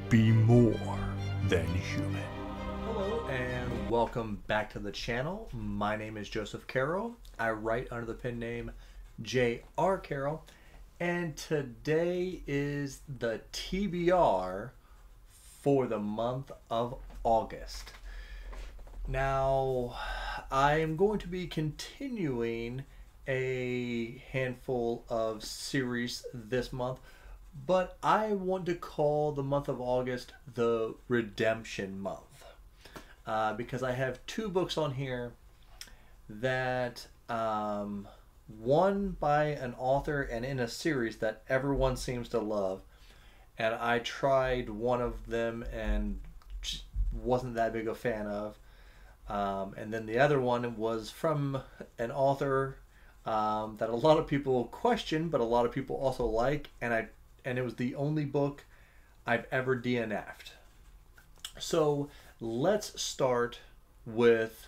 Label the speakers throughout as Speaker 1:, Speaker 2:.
Speaker 1: be more than human.
Speaker 2: Hello and welcome back to the channel. My name is Joseph Carroll. I write under the pen name J.R. Carroll, and today is the TBR for the month of August. Now, I am going to be continuing a handful of series this month, but I want to call the month of August the Redemption Month because I have two books on here that one by an author and in a series that everyone seems to love, and I tried one of them and wasn't that big a fan of. And then the other one was from an author that a lot of people question, but a lot of people also like, and it was the only book I've ever DNF'd. So let's start with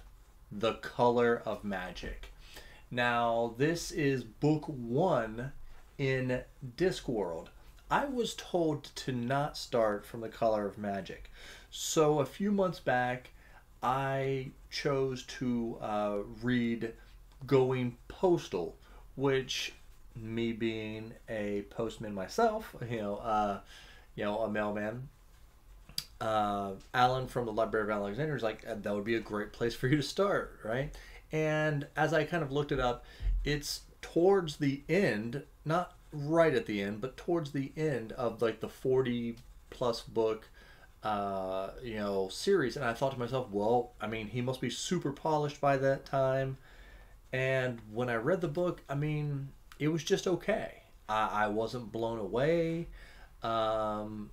Speaker 2: The Color of Magic. Now, this is book one in Discworld. I was told to not start from The Color of Magic. So a few months back, I chose to read Going Postal, which, me being a postman myself, a mailman, Alan from the Library of Alexandria is like, that would be a great place for you to start, right? And as I kind of looked it up, it's towards the end, not right at the end, but towards the end of like the 40 plus book series. And I thought to myself, well, I mean, he must be super polished by that time. And when I read the book, I mean, it was just okay. I wasn't blown away. The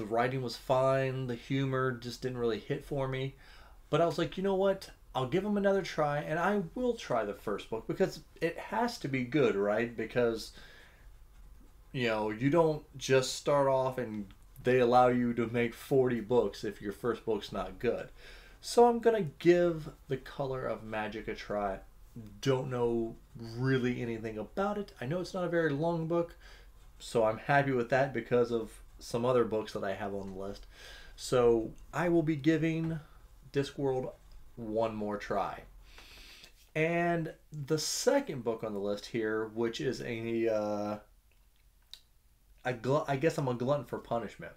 Speaker 2: writing was fine. The humor just didn't really hit for me. But I was like, you know what? I'll give him another try, and I will try the first book because it has to be good, right? Because, you don't just start off and they allow you to make 40 books if your first book's not good. So I'm going to give The Color of Magic a try. Don't know really anything about it. I know it's not a very long book, so I'm happy with that because of some other books that I have on the list. So I will be giving Discworld one more try. And the second book on the list here, which is I guess I'm a glutton for punishment.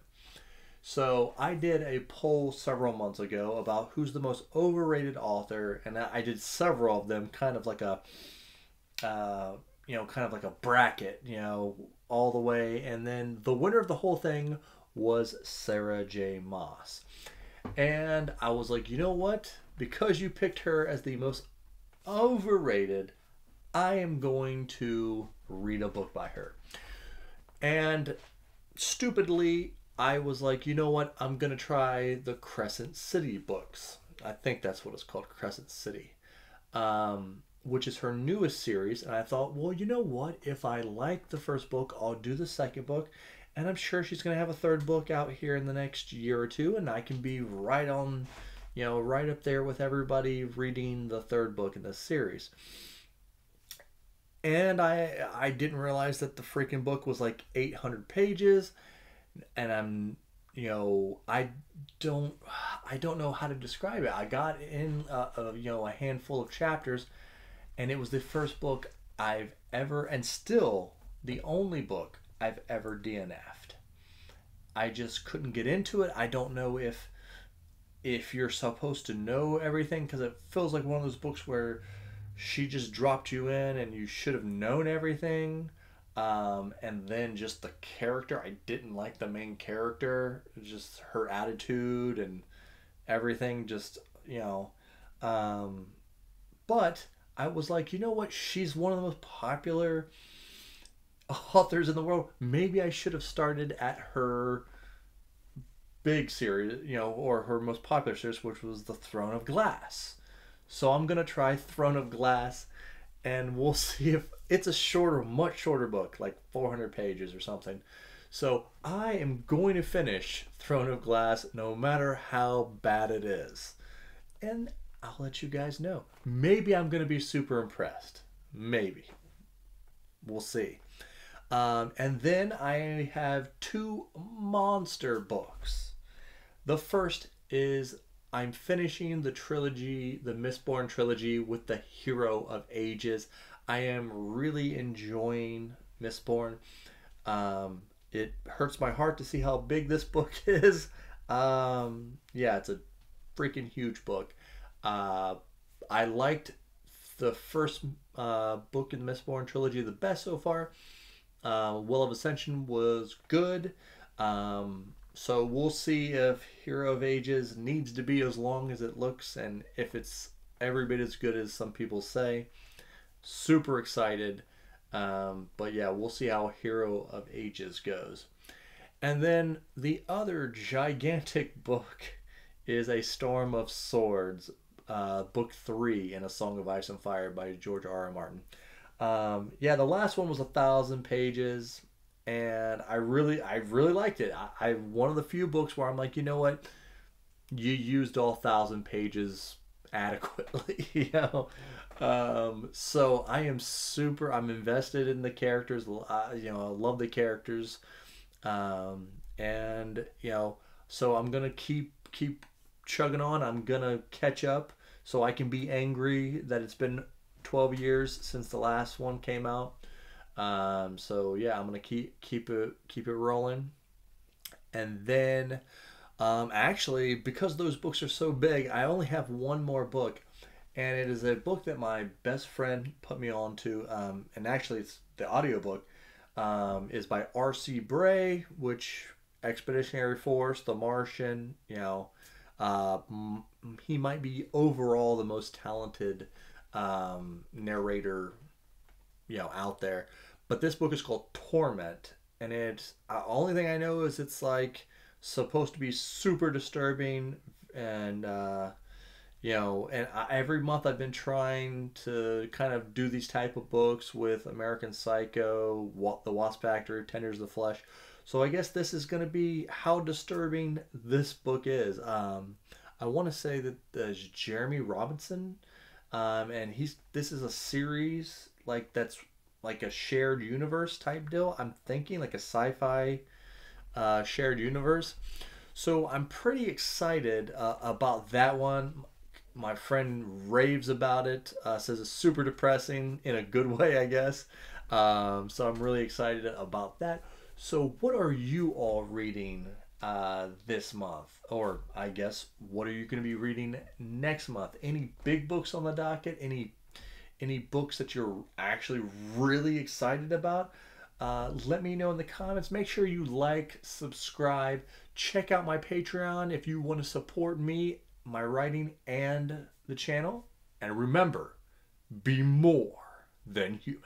Speaker 2: So I did a poll several months ago about who's the most overrated author, and I did several of them, kind of like a bracket, all the way. And then the winner of the whole thing was Sarah J. Maas. And I was like, you know what? Because you picked her as the most overrated, I am going to read a book by her. And stupidly, I was like, you know what? I'm going to try the Crescent City books. I think that's what it's called, Crescent City, which is her newest series. And I thought, well, you know what? If I like the first book, I'll do the second book. And I'm sure she's going to have a third book out here in the next year or two. And I can be right on, right up there with everybody reading the third book in this series. And I didn't realize that the freaking book was like 800 pages. And I don't know how to describe it. I got in a handful of chapters, and it was the first book I've ever, and still the only book I've ever DNF'd. I just couldn't get into it. I don't know if you're supposed to know everything, because it feels like one of those books where she just dropped you in and you should have known everything. And then just the character, I didn't like the main character, just her attitude and everything, just, but I was like, you know what? She's one of the most popular authors in the world. Maybe I should have started at her big series, or her most popular series, which was The Throne of Glass. So I'm going to try Throne of Glass, and we'll see if it's a much shorter book, like 400 pages or something. So I am going to finish Throne of Glass no matter how bad it is. And I'll let you guys know. Maybe I'm going to be super impressed. Maybe. We'll see. And then I have two monster books. The first is I'm finishing the trilogy, the Mistborn trilogy, with the Hero of Ages. I am really enjoying Mistborn. It hurts my heart to see how big this book is. Yeah, it's a freaking huge book. Uh, I liked the first book in the Mistborn trilogy the best so far. Will of Ascension was good. So we'll see if Hero of Ages needs to be as long as it looks and if it's every bit as good as some people say. Super excited. But yeah, we'll see how Hero of Ages goes. And then the other gigantic book is A Storm of Swords, book 3 in A Song of Ice and Fire by George R. R. Martin. Yeah, the last one was 1,000 pages, and I really liked it. I one of the few books where I'm like, you know what, you used all 1,000 pages adequately, you know. So I'm invested in the characters. You know, I love the characters, and you know, so I'm gonna keep chugging on. I'm gonna catch up so I can be angry that it's been 12 years since the last one came out. So yeah, I'm gonna keep it rolling, and then actually because those books are so big, I only have one more book, and it is a book that my best friend put me on to, and actually it's the audiobook, is by R.C. Bray, which Expeditionary Force, The Martian, you know, uh, he might be overall the most talented narrator, you know, out there. But this book is called Torment, and it's only thing I know is it's like supposed to be super disturbing, and you know, and every month I've been trying to kind of do these type of books with American Psycho, The Wasp Factory, Tenders of the Flesh. So I guess this is going to be how disturbing this book is. I want to say that there's Jeremy Robinson, and this is a series like that's like a shared universe type deal. I'm thinking like a sci-fi shared universe. So I'm pretty excited about that one. My friend raves about it, says it's super depressing in a good way, I guess. So I'm really excited about that. So, what are you all reading this month? Or, I guess, what are you going to be reading next month? Any big books on the docket? Any books that you're actually really excited about? Let me know in the comments. Make sure you like, subscribe, check out my Patreon if you want to support me, my writing, and the channel. And remember, be more than human.